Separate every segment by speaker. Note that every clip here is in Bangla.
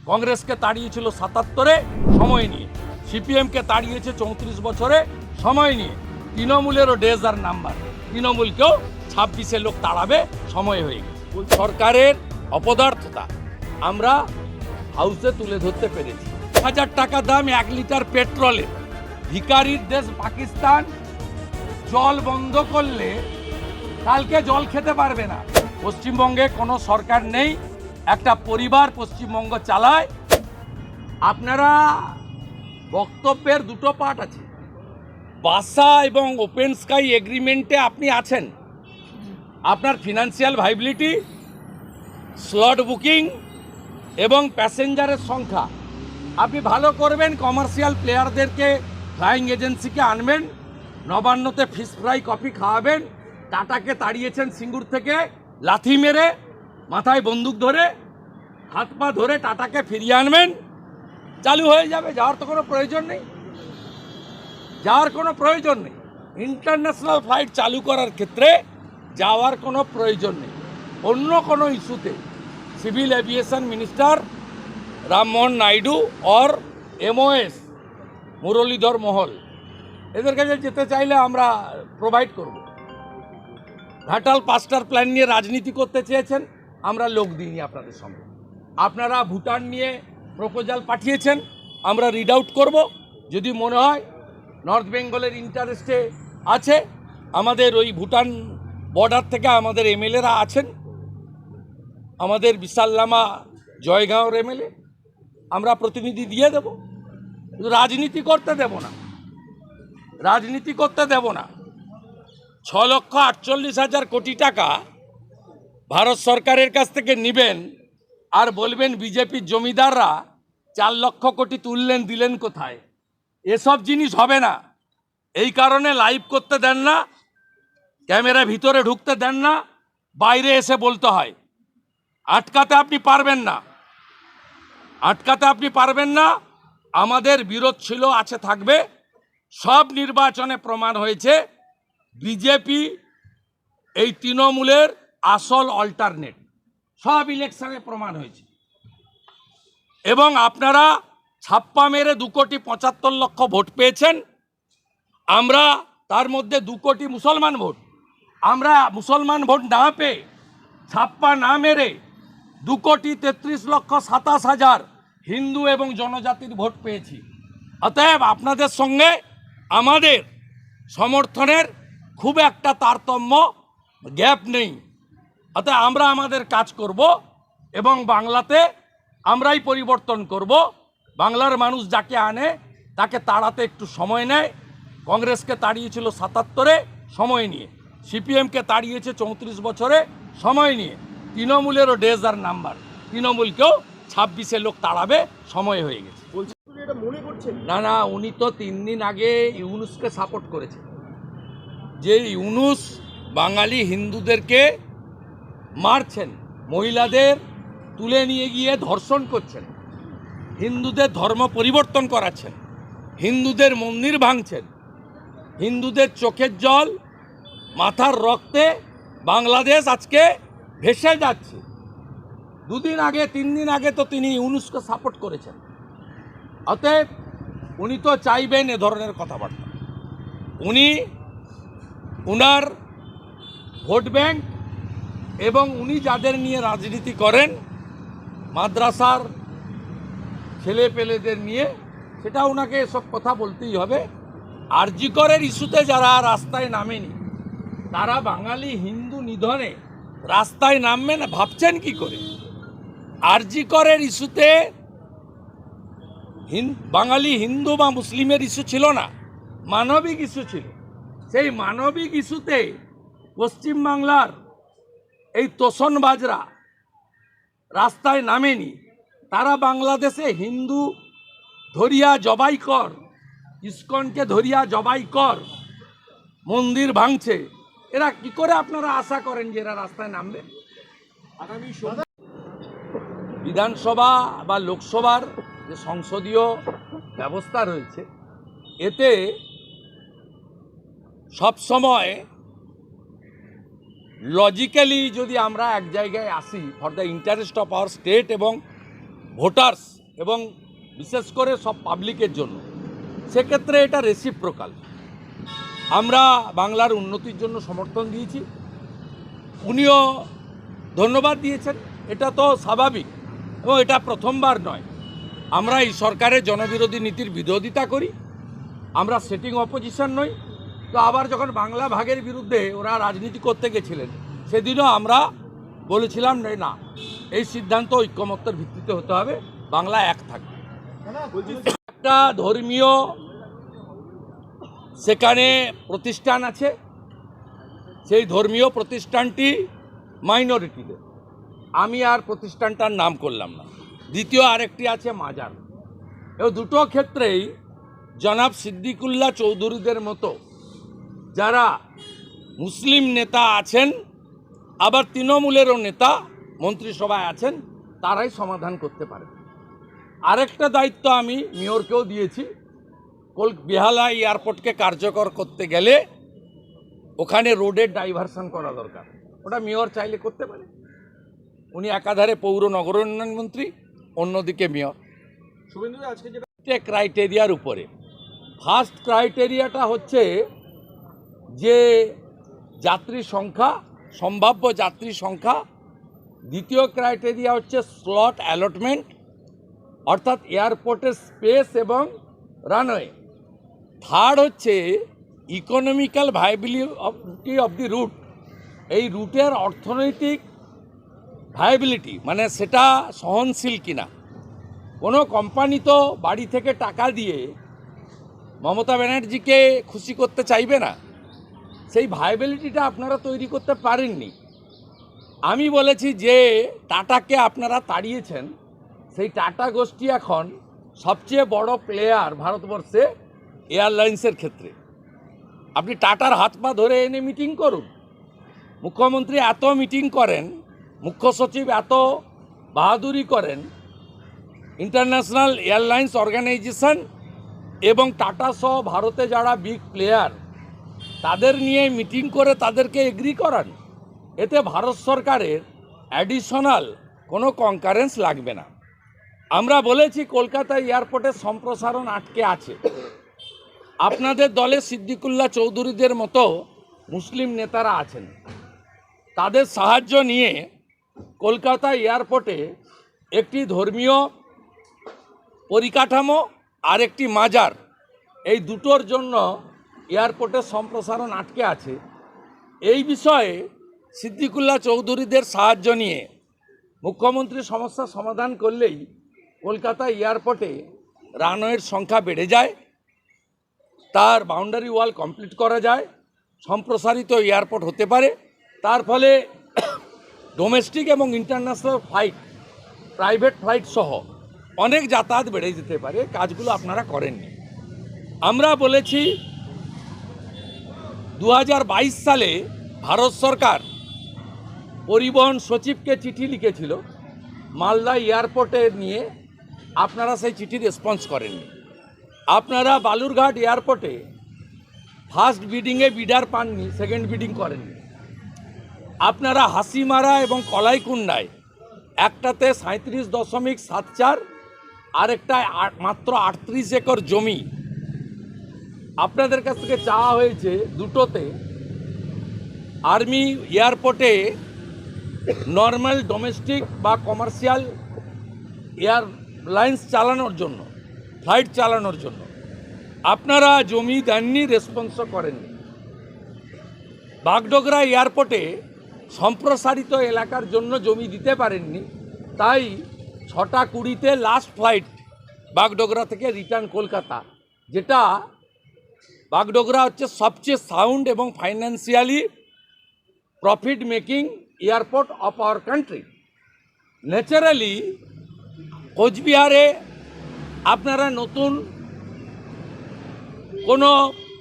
Speaker 1: কংগ্রেসকে তাড়িয়েছিল ৭৭-এ সময় নিয়ে, সিপিএমকে তাড়িয়েছে ৩৪ বছরে সময় নিয়ে, তৃণমূলেরও ডেজার নাম্বার, তৃণমূলকেও ২৬-এ লোক তাড়াবে সময় হয়ে গেছে। সরকারের অপদার্থতা আমরা হাউসে তুলে ধরতে পেরেছি। ১,০০০ টাকা দাম ১ লিটার পেট্রোলের। ভিখারির দেশ পাকিস্তান জল বন্ধ করলে কালকে জল খেতে পারবে না। পশ্চিমবঙ্গে কোনো সরকার নেই, একটা পরিবার পশ্চিমবঙ্গ চালায়। আপনারা বক্তব্যের দুটো পার্ট আছে, বাসা এবং ওপেন স্কাই এগ্রিমেন্টে আপনি আছেন, আপনার ফিনান্সিয়াল ভাইবিলিটি, স্লট বুকিং এবং প্যাসেঞ্জারের সংখ্যা আপনি ভালো করবেন, কমার্শিয়াল প্লেয়ারদেরকে ফ্লাইং এজেন্সিকে আনবেন, নবান্নতে ফিশ ফ্রাই কফি খাওয়াবেন, টাটাকে তাড়িয়েছেন সিঙ্গুর থেকে লাথি মেরে, মাথায় বন্দুক ধরে, হাত পা ধরে টাটাকে ফিরিয়ে আনবেন, চালু হয়ে যাবে। যাওয়ার তো কোনো প্রয়োজন নেই, যাওয়ার কোনো প্রয়োজন নেই। ইন্টারন্যাশনাল ফ্লাইট চালু করার ক্ষেত্রে যাওয়ার কোনো প্রয়োজন নেই। অন্য কোনো ইস্যুতে civil aviation minister Rammohan Naidu or MOS Muralidhar মহল, এদের কাছে যেতে চাইলে আমরা প্রোভাইড করব। ঘাটাল পাস্টার প্ল্যান নিয়ে রাজনীতি করতে চেয়েছেন, আমরা লোক দিইনি আপনাদের সঙ্গে। আপনারা ভুটান নিয়ে প্রপোজাল পাঠিয়েছেন, আমরা রিড আউট করব। যদি মনে হয় নর্থ বেঙ্গলের ইন্টারেস্টে আছে, আমাদের ওই ভুটান বর্ডার থেকে আমাদের MLA-রা আছেন, আমাদের বিশাল্লামা জয়গাঁওর MLA, আমরা প্রতিনিধি দিয়ে দেব। রাজনীতি করতে দেব না, রাজনীতি করতে দেব না। 6,48,000 কোটি টাকা ভারত সরকারের কাছ থেকে নেবেন আর বলবেন বিজেপির জমিদাররা 4 লক্ষ কোটি তুললেন, দিলেন কোথায়? এসব জিনিস হবে না। এই কারণে লাইভ করতে দেন না, ক্যামেরা ভিতরে ঢুকতে দেন না, বাইরে এসে বলতে হয়। আটকাতে আপনি পারবেন না, আটকাতে আপনি পারবেন না। আমাদের বিরোধ ছিল, আছে, থাকবে। সব নির্বাচনে প্রমাণ হয়েছে বিজেপি এই তৃণমূলের আসল অল্টারনেট, সব ইলেকশনে প্রমাণ হয়েছে। এবং আপনারা ছাপ্পা মেরে 2,75,00,000 ভোট পেয়েছেন, আমরা তার মধ্যে 2 কোটি মুসলমান ভোট। আমরা মুসলমান ভোট না পেয়ে, ছাপ্পা না মেরে 2,33,27,000 হিন্দু এবং জনজাতির ভোট পেয়েছি। অতএব আপনাদের সঙ্গে আমাদের সমর্থনের খুব একটা তারতম্য, গ্যাপ নেই। অতএব আমরা আমাদের কাজ করব এবং বাংলাতে আমরাই পরিবর্তন করব। বাংলার মানুষ যাকে আনে তাকে তাড়াতে একটু সময় নেয়। কংগ্রেসকে তাড়িয়েছিল ৭৭-এ সময় নিয়ে, সিপিএমকে তাড়িয়েছে 34 বছরে সময় নিয়ে, তৃণমূলেরও ডেজার নাম্বার, তৃণমূলকেও 26-এ লোক তাড়াবে সময় হয়ে গেছে। না না, উনি তো 3 দিন আগে ইউনুসকে সাপোর্ট করেছে, যে ইউনুস বাঙালি হিন্দুদেরকে মারছেন, মহিলাদের তুলে নিয়ে গিয়ে ধর্ষণ করছেন, হিন্দুদের ধর্ম পরিবর্তন করাচ্ছেন, হিন্দুদের মন্দির ভাঙছেন, হিন্দুদের চোখের জল, মাথার রক্তে বাংলাদেশ আজকে ভেসে যাচ্ছে। 2 দিন আগে 3 দিন আগে তো তিনি ইউনুসকে সাপোর্ট করেছেন। অতএব উনি তো চাইবেন এ ধরনের কথাবার্তা। উনি উনার ভোট ব্যাংক এবং উনি যাদের নিয়ে রাজনীতি করেন, মাদ্রাসার ছেলে পেলেদের নিয়ে, সেটা ওনাকে এসব কথা বলতেই হবে। আরজি করের ইস্যুতে যারা রাস্তায় নামেনি, তারা বাঙালি হিন্দু নিধনে রাস্তায় নামবে না ভাবছেন কি করে? আরজি করের ইস্যুতে বাঙালি হিন্দু বা মুসলিমের ইস্যু ছিল না, মানবিক ইস্যু ছিল। সেই মানবিক ইস্যুতে পশ্চিমবাংলার এই তোষণবাজরা রাস্তায় নামেনি। তারা বাংলাদেশে হিন্দু ধরিয়া জবাই কর, ইস্কনকে ধরিয়া জবাই কর, মন্দির ভাঙছে। এরা কি করে আপনারা আশা করেন যে এরা রাস্তায় নামবে? আগামী বিধানসভা বা লোকসভার যে সংসদীয় ব্যবস্থা রয়েছে, এতে সবসময় লজিক্যালি যদি আমরা এক জায়গায় আসি for the interest of our state এবং ভোটার্স এবং বিশেষ করে সব পাবলিকের জন্য, সেক্ষেত্রে এটা রেসিপ্রোকাল। আমরা বাংলার উন্নতির জন্য সমর্থন দিয়েছি, উনিও ধন্যবাদ দিয়েছেন, এটা তো স্বাভাবিক এবং এটা প্রথমবার নয়। আমরা এই সরকারের জনবিরোধী নীতির বিরোধিতা করি, আমরা সেটিং অপোজিশন নই। তো আবার যখন বাংলা ভাগের বিরুদ্ধে ওরা রাজনীতি করতে গেছিলেন, সেদিনও আমরা বলেছিলাম না, এই সিদ্ধান্ত ঐক্যমত্যের ভিত্তিতে হতে হবে, বাংলা এক থাকবে। একটা ধর্মীয় সেখানে প্রতিষ্ঠান আছে, সেই ধর্মীয় প্রতিষ্ঠানটি মাইনরিটিদের, আমি আর প্রতিষ্ঠানটার নাম করলাম না। দ্বিতীয় আরেকটি আছে মাজার। এই দুটো ক্ষেত্রেই জনাব সিদ্দিকুল্লাহ চৌধুরীদের মতো যারা মুসলিম নেতা আছেন, আবার তৃণমূলেরও নেতা মন্ত্রিসভায় আছেন, তারাই সমাধান করতে পারে। আরেকটা দায়িত্ব আমি মেয়রকেও দিয়েছি, বেহালা এয়ারপোর্টকে কার্যকর করতে গেলে ওখানে রোডের ডাইভারশন করা দরকার। ওটা মেয়র চাইলে করতে পারে। উনি একাধারে পৌর নগর উন্নয়ন মন্ত্রী, অন্যদিকে মেয়র।
Speaker 2: শুভেন্দু আজকে যেটা
Speaker 1: ক্রাইটেরিয়ার উপরে ফার্স্ট ক্রাইটেরিয়াটা হচ্ছে যে যাত্রী সংখ্যা, সম্ভাব্য যাত্রী সংখ্যা। দ্বিতীয় ক্রাইটেরিয়া হচ্ছে স্লট অ্যালটমেন্ট, অর্থাৎ এয়ারপোর্টের স্পেস এবং রানওয়ে। থার্ড হচ্ছে economical viability of the route, এই রুটের অর্থনৈতিক ভায়াবিলিটি, মানে সেটা সহনশীল কিনা। কোনো কোম্পানি তো বাড়ি থেকে টাকা দিয়ে মমতা ব্যানার্জিকে খুশি করতে চাইবে না, সেই ভায়াবিলিটিটা আপনারা তৈরি করতে পারেননি। আমি বলেছি যে টাটাকে আপনারা তাড়িয়েছেন, সেই টাটা গোষ্ঠী এখন সবচেয়ে বড় প্লেয়ার ভারতবর্ষে এয়ারলাইন্সের ক্ষেত্রে। আপনি টাটার হাত পা ধরে এনে মিটিং করুন। মুখ্যমন্ত্রী এত মিটিং করেন, মুখ্য সচিব এত বাহাদুরি করেন, ইন্টারন্যাশনাল এয়ারলাইন্স অর্গানাইজেশন এবং টাটা সহ ভারতে যারা বিগ প্লেয়ার, তাদের নিয়ে মিটিং করে তাদেরকে এগ্রি করান। এতে ভারত সরকারের অ্যাডিশনাল কোনো কনকারেন্স লাগবে না। আমরা বলেছি কলকাতা এয়ারপোর্টের সম্প্রসারণ আটকে আছে। আপনাদের দলে সিদ্দিকুল্লাহ চৌধুরীদের মতো মুসলিম নেতারা আছেন, তাদের সাহায্য নিয়ে কলকাতা এয়ারপোর্টে একটি ধর্মীয় পরিকাঠামো আর একটি মাজার, এই দুটোর জন্য এয়ারপোর্টের সম্প্রসারণ আটকে আছে। এই বিষয়ে সিদ্দিকুল্লাহ চৌধুরীদের সাহায্য নিয়ে মুখ্যমন্ত্রী সমস্যা সমাধান করলেই কলকাতা এয়ারপোর্টে রানওয়ের সংখ্যা বেড়ে যায়, তার বাউন্ডারি ওয়াল কমপ্লিট করা যায়, সম্প্রসারিত এয়ারপোর্ট হতে পারে। তার ফলে ডোমেস্টিক এবং ইন্টারন্যাশনাল ফ্লাইট, প্রাইভেট ফ্লাইট সহ অনেক যাতায়াত বেড়ে যেতে পারে। কাজগুলো আপনারা করেননি। আমরা বলেছি 2022 সালে ভারত সরকার পরিবহন সচিবকে চিঠি লিখেছিল মালদা এয়ারপোর্টে নিয়ে, আপনারা সেই চিঠি রেসপন্স করেননি। আপনারা বালুরঘাট এয়ারপোর্টে ফার্স্ট বিডিংয়ে বিডার পাননি, সেকেন্ড বিডিং করেননি। আপনারা হাসিমারা এবং কলাইকুণ্ডায় একটাতে 37.74, আরেকটায় মাত্র 38 একর জমি আপনাদের কাছ থেকে চাওয়া হয়েছে। দুটোতে আর্মি এয়ারপোর্টে নর্মাল ডোমেস্টিক বা কমার্শিয়াল এয়ারলাইন্স চালানোর জন্য, ফ্লাইট চালানোর জন্য আপনারা জমি দেননি, রেসপন্সও করেননি। বাগডোগরা এয়ারপোর্টে সম্প্রসারিত এলাকার জন্য জমি দিতে পারেননি, তাই 6:20 লাস্ট ফ্লাইট বাগডোগরা থেকে রিটার্ন কলকাতা, যেটা বাগডোগরা হচ্ছে সবচেয়ে সাউন্ড এবং financially profit making airport of our country. Naturally কোচবিহারে আপনারা নতুন কোনো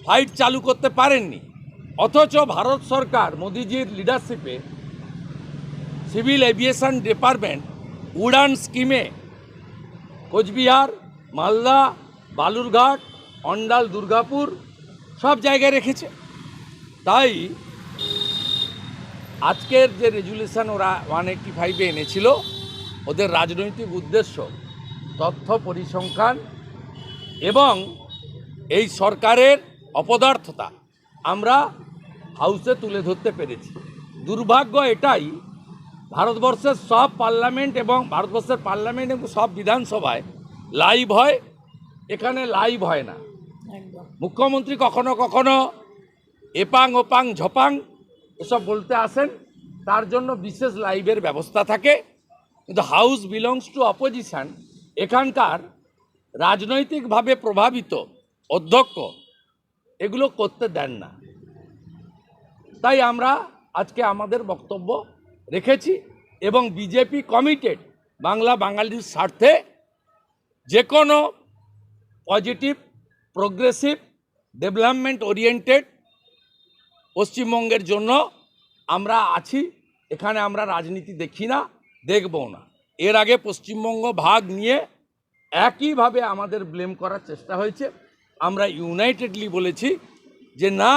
Speaker 1: ফ্লাইট চালু করতে পারেননি, অথচ ভারত সরকার মোদিজির লিডারশিপে সিভিল এভিয়েশন ডিপার্টমেন্ট উড়ান স্কিমে কোচবিহার, মালদা, বালুরঘাট, অন্ডাল, দুর্গাপুর সব জায়গায় রেখেছে। তাই আজকের যে রেজুলেশন ওরা 185-এ এনেছিল, ওদের রাজনৈতিক উদ্দেশ্য তথ্য পরিসংখ্যান এবং এই সরকারের অপদার্থতা আমরা হাউসে তুলে ধরতে পেরেছি। দুর্ভাগ্য এটাই, ভারতবর্ষের সব পার্লামেন্ট এবং সব বিধানসভায় লাইভ হয়, এখানে লাইভ হয় না। মুখ্যমন্ত্রী কখনো কখনো এপাং ওপাং ঝপাং এসব বলতে আসেন, তার জন্য বিশেষ লাইভের ব্যবস্থা থাকে, কিন্তু হাউস বিলংস টু অপোজিশন। এখানকার রাজনৈতিকভাবে প্রভাবিত অধ্যক্ষ এগুলো করতে দেন না। তাই আমরা আজকে আমাদের বক্তব্য রেখেছি এবং বিজেপি কমিটেড বাংলা বাঙালির স্বার্থে যে কোনো পজিটিভ, প্রোগ্রেসিভ, ডেভেলপমেন্ট ওরিয়েন্টেড পশ্চিমবঙ্গের জন্য আমরা আছি। এখানে আমরা রাজনীতি দেখি না, দেখবও না। এর আগে পশ্চিমবঙ্গ ভাগ নিয়ে একইভাবে আমাদের ব্লেম করার চেষ্টা হয়েছে। আমরা ইউনাইটেডলি বলেছি যে না,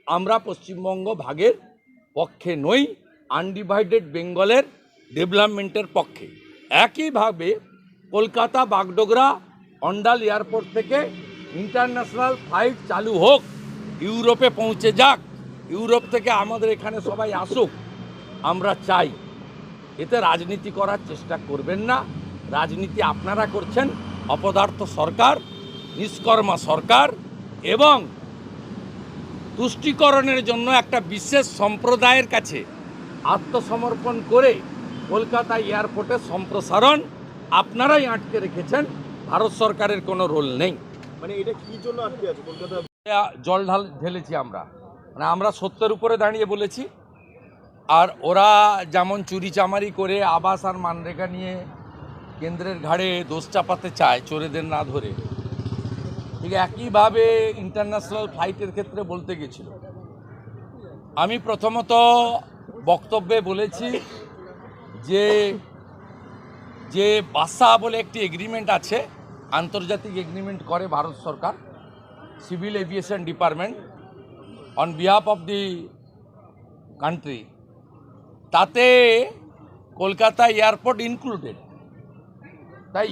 Speaker 1: আমরা পশ্চিমবঙ্গ ভাগের পক্ষে নই, আনডিভাইডেড বেঙ্গলের ডেভেলপমেন্টের পক্ষে। একইভাবে কলকাতা বাগডোগরা অন্ডাল এয়ারপোর্ট থেকে ইন্টারন্যাশনাল ফ্লাইট চালু হোক, ইউরোপে পৌঁছে যাক, ইউরোপ থেকে আমাদের এখানে সবাই আসুক, আমরা চাই। এতে রাজনীতি করার চেষ্টা করবেন না। রাজনীতি আপনারা করছেন, অপদার্থ সরকার, নিষ্কর্মা সরকার, এবং তুষ্টিকরণের জন্য একটা বিশেষ সম্প্রদায়ের কাছে আত্মসমর্পণ করে কলকাতা এয়ারপোর্টের সম্প্রসারণ আপনারাই আটকে রেখেছেন। ভারত সরকারের কোনো রোল নেই।
Speaker 2: মানে এটা কি জন্য আটকে আছে কলকাতা?
Speaker 1: জল ঢেলেছি আমরা, মানে আমরা সত্যের উপরে দাঁড়িয়ে বলেছি। আর ওরা যেমন চুরিচামারি করে আবাস আর মানরেগা নিয়ে কেন্দ্রের ঘাড়ে দোষ চাপাতে চায় চোরেদের না ধরে, ঠিক একইভাবে ইন্টারন্যাশনাল ফ্লাইটের ক্ষেত্রে বলতে গেছিল। আমি প্রথমত বক্তব্যে বলেছি যে বাসা বলে একটি এগ্রিমেন্ট আছে, আন্তর্জাতিক এগ্রিমেন্ট করে ভারত সরকার, civil aviation department on behalf of the country, তাতে কলকাতা এয়ারপোর্ট ইনক্লুডেড। তাই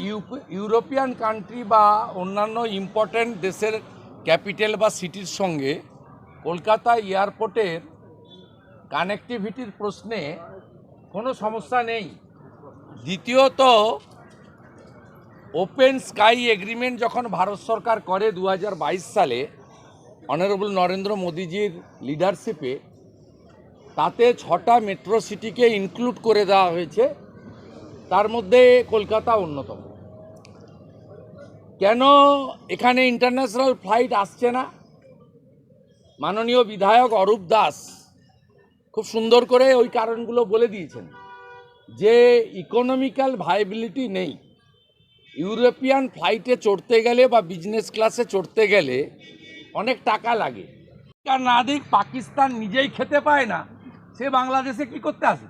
Speaker 1: ইউরোপিয়ান কান্ট্রি বা অন্যান্য ইম্পর্ট্যান্ট দেশের ক্যাপিটাল বা সিটির সঙ্গে কলকাতা এয়ারপোর্টের কানেক্টিভিটির প্রশ্নে কোনো সমস্যা নেই। দ্বিতীয়ত, ওপেন স্কাই এগ্রিমেন্ট যখন ভারত সরকার করে 2022 সালে অনারেবল নরেন্দ্র মোদীজির লিডারশিপে, তাতে 6টা মেট্রো সিটিকে ইনক্লুড করে দেওয়া হয়েছে, তার মধ্যে কলকাতা অন্যতম। কেন এখানে ইন্টারন্যাশনাল ফ্লাইট আসছে না? মাননীয় বিধায়ক অরূপ দাস খুব সুন্দর করে ওই কারণগুলো বলে দিয়েছেন, যে ইকোনমিক্যাল ভায়াবিলিটি নেই। ইউরোপিয়ান ফ্লাইটে চড়তে গেলে বা বিজনেস ক্লাসে চড়তে গেলে অনেক টাকা লাগে। না দিক, পাকিস্তান নিজেই খেতে পায় না, সে বাংলাদেশে কি করতে আসে?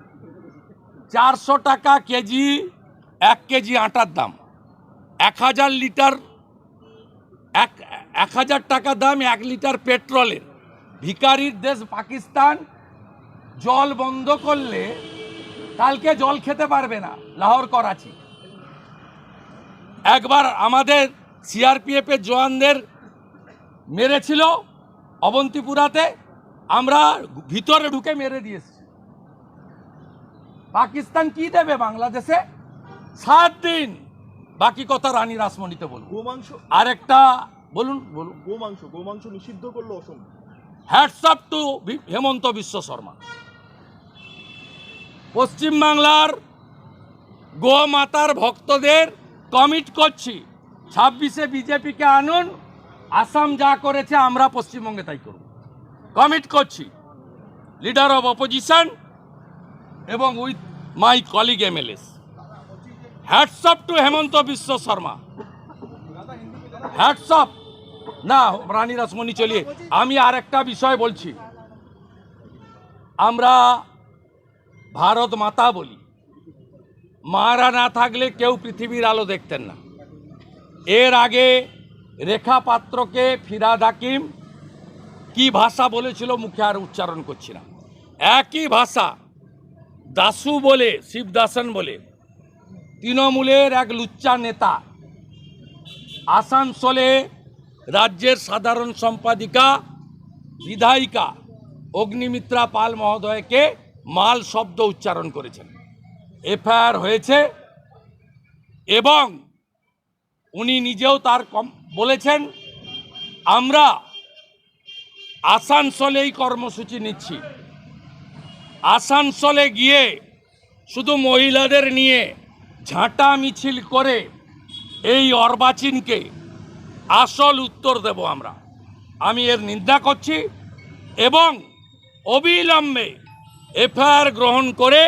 Speaker 1: 400 টাকা কেজি 1 কেজি আটার দাম, 1000 লিটার 1000 টাকা দাম 1 লিটার পেট্রোলের। ভিখারির দেশ পাকিস্তান জল বন্ধ করলে কালকে জল খেতে পারবে না লাহোর করাচি। একবার আমাদের সিআরপিএফের জওয়ানদের মেরেছিল অবন্তিপুরাতে, আমরা ভিতরে ঢুকে মেরে দিয়েছি। পাকিস্তান কি দেবে বাংলাদেশে? 7 দিন। বাকি কথা রানী রাসমণিতে বলুন।
Speaker 2: গোমাংস,
Speaker 1: আরেকটা বলুন বলুন।
Speaker 2: গোমাংস নিষিদ্ধ করলো অসম।
Speaker 1: Hats up to Himanta Biswa Sharma. পশ্চিমবাংলার গোমাতার ভক্তদের কমিট করছি, 26-এ বিজেপিকে আনুন, আসাম যা করেছে আমরা পশ্চিমবঙ্গে তাই করব। কমিট করছি, লিডার অফ অপোজিশন এবং with my colleague MLAs. Hats off to Himanta Biswa Sarma, hats off. না রানী রাসমণি চলিয়ে আমি আর একটা বিষয় বলছি। আমরা ভারত মাতা বলি, মারা না থাকলে কেউ পৃথিবীর আলো দেখতেন না। এর আগে রেখা পাত্রকে ফিরহাদ হাকিম কি ভাষা বলেছিল মুখে আর উচ্চারণ করছি না, একই ভাষা দাসু বলে, শিবদাসন বলে তৃণমূলের এক লুচ্চা নেতা আসানসোলে রাজ্যের সাধারণ সম্পাদিকা বিধায়িকা অগ্নিমিত্রা পাল মহোদয়কে মাল শব্দ উচ্চারণ করেছেন। এফআইআর হয়েছে এবং উনি নিজেও তার বলেছেন আমরা আসানসোলেই কর্মসূচি নিচ্ছি। আসানসোলে গিয়ে শুধু মহিলাদের নিয়ে ঝাঁটা মিছিল করে এই অর্বাচীনকে আসল উত্তর দেব আমরা। আমি এর নিন্দা করছি এবং অবিলম্বে এফআইআর গ্রহণ করে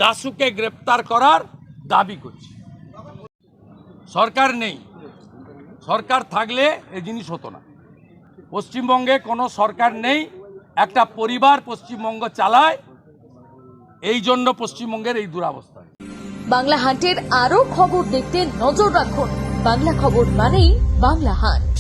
Speaker 1: দাশুকে গ্রেপ্তার করার দাবি করছি। সরকার নেই, সরকার থাকলে এই জিনিস হতো না। পশ্চিমবঙ্গে কোনো সরকার নেই, একটা পরিবার পশ্চিমবঙ্গ চালায়, এই জন্য পশ্চিমবঙ্গের এই দুরবস্থা।
Speaker 3: বাংলা হান্টের আরো খবর দেখতে নজর রাখুন। বাংলা খবর মানেই বাংলা হান্ট।